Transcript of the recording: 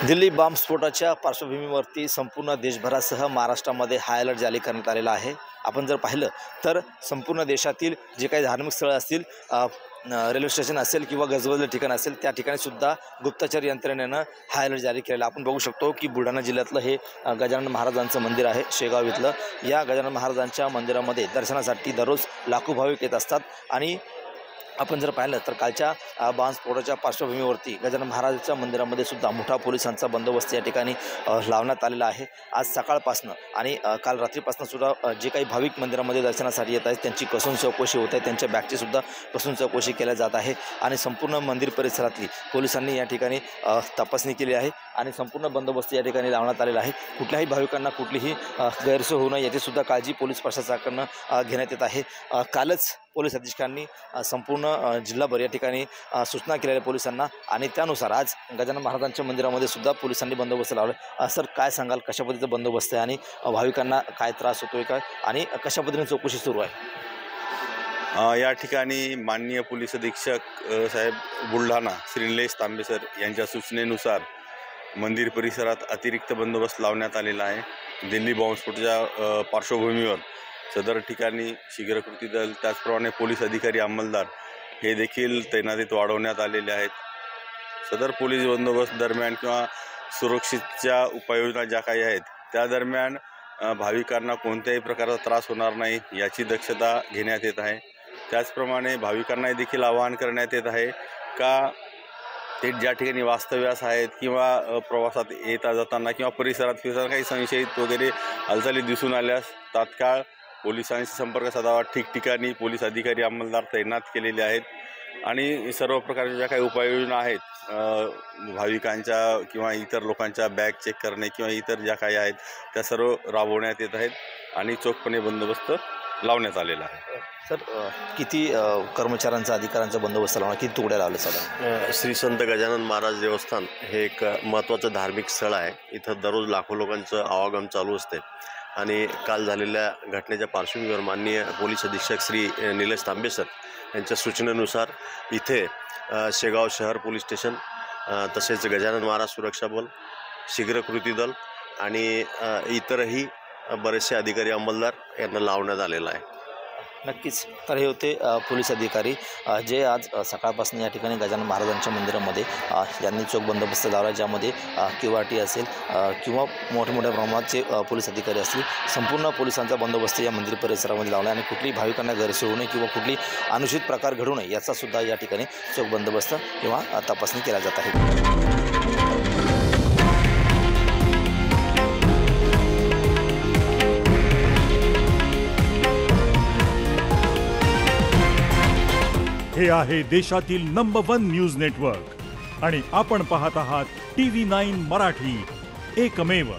दिल्ली बॉम्बस्फोटाच्या पार्श्वभूमीवरती संपूर्ण देशभरासह महाराष्ट्रामध्ये high alert जारी करण्यात आलेला आहे। आपण जर पाहिलं तर संपूर्ण देशातील जे काही धार्मिक स्थळं असतील, रेल्वे स्टेशन असेल किंवा गजबजलेलं ठिकाण असेल, त्या ठिकाणी सुद्धा गुप्तचर यंत्रणेनं हाय अलर्ट जारी केलेला आपण बघू शकतो की बुलढाणा जिल्ह्यातलं हे गजानन महाराजांचं मंदिर आहे शेगाव इथलं। या गजानन महाराजांच्या मंदिरामध्ये दर्शनासाठी दररोज लाखो भाविक येत असतात आणि आपण जर पाहिलं तर कालच्या बॉम्बस्फोटाच्या पार्श्वभूमीवरती गजानन महाराजांच्या मंदिरामध्ये सुद्धा मोठा पोलिसांचा बंदोबस्त या ठिकाणी लावण्यात आलेला आहे। आज सकाळपासनं आणि काल रात्रीपासून सुद्धा जे काही भाविक मंदिरामध्ये दर्शनासाठी येत आहेत त्यांची कसून चौकशी होत आहे, त्यांच्या बॅगची सुद्धा कसून चौकशी केल्या जात आहे आणि संपूर्ण मंदिर परिसरातली पोलिसांनी या ठिकाणी तपासणी केली आहे आणि संपूर्ण बंदोबस्त या ठिकाणी लावण्यात आलेला आहे। कुठल्याही भाविकांना कुठलीही गैरसोय होऊ नये याची सुद्धा काळजी पोलीस प्रशासनाकडून घेण्यात येत आहे। कालच पोलीस अधीक्षकांनी संपूर्ण जिल्हाभर या ठिकाणी सूचना केलेल्या पोलिसांना आणि त्यानुसार आज गजानन महाराजांच्या मंदिरामध्ये सुद्धा पोलिसांनी बंदोबस्त लावला। सर काय सांगाल, कशा पद्धतीचा बंदोबस्त आहे आणि भाविकांना काय त्रास होतोय काय आणि कशा पद्धतीने चौकशी सुरू आहे? या ठिकाणी माननीय पोलीस अधीक्षक साहेब बुलढाणा श्री निलेश तांबे सर यांच्या सूचनेनुसार मंदिर परिसरात अतिरिक्त बंदोबस्त लावण्यात आलेला आहे। दिल्ली बॉम्बस्फोटाच्या पार्श्वभूमीवर सदर ठिकाणी शीघ्र कृती दल त्याचप्रमाणे पोलीस अधिकारी अंमलदार हे देखील तैनातीत वाढवण्यात आलेले आहेत। सदर पोलीस बंदोबस्त दरम्यान किंवा सुरक्षेच्या उपाययोजना ज्या काही आहेत त्या दरम्यान भाविकांना कोणत्याही प्रकारचा त्रास होणार नाही याची दक्षता घेण्यात येत आहे। त्याचप्रमाणे भाविकांना देखील आवाहन करण्यात येत आहे का ते ज्या ठिकाणी वास्तव्यास आहेत किंवा प्रवासात येता जाताना किंवा परिसरात फिरताना काही संशयित वगैरे हालचाली दिसून आल्यास तात्काळ पोलिसांशी संपर्क साधावा। ठिकठिकाणी पोलीस अधिकारी अंमलदार तैनात केलेले आहेत आणि सर्व प्रकारच्या ज्या काही उपाययोजना आहेत भाविकांच्या किंवा इतर लोकांच्या बॅग चेक करणे किंवा इतर ज्या काही आहेत त्या सर्व राबवण्यात येत आहेत आणि चोखपणे बंदोबस्त लावण्यात आलेला आहे। सर किती कर्मचाऱ्यांचा अधिकाऱ्यांचा बंदोबस्त लावणार, किती तुकड्या लावले साधारण? श्री संत गजानन महाराज देवस्थान हे एक महत्त्वाचं धार्मिक स्थळ आहे। इथं दररोज लाखो लोकांचं आवागमन चालू असते आणि काल झालेल्या घटनेच्या पार्श्वभूमीवर माननीय पोलीस अधीक्षक श्री निलेश तांबे सर यांच्या सूचनेनुसार इथे शेगाव शहर पोलीस स्टेशन तसेच गजानन महाराज सुरक्षा बल, शीघ्र कृती दल आणि इतरही बरेचसे अधिकारी अंमलदार यांना लावण्यात आलेला आहे। नक्कीच। तर हे होते पोलीस अधिकारी जे आज सकाळपासून या ठिकाणी गजानन महाराजांच्या मंदिरामध्ये यांनी चोख बंदोबस्त लावला, ज्यामध्ये QRT असेल किंवा मोठ्या प्रमाणाचे पोलीस अधिकारी असतील, संपूर्ण पोलिसांचा बंदोबस्त या मंदिर परिसरामध्ये लावला आणि कुठलीही भाविकांना गैरसोय होऊ नये किंवा कुठली अनुचित प्रकार घडू नये याचा सुद्धा या ठिकाणी चोख बंदोबस्त किंवा तपासणी केल्या जात आहे। हे आहे देशातील नंबर 1 न्यूज नेटवर्क आणि आपण पाहत आहात TV9 मराठी, एकमेव।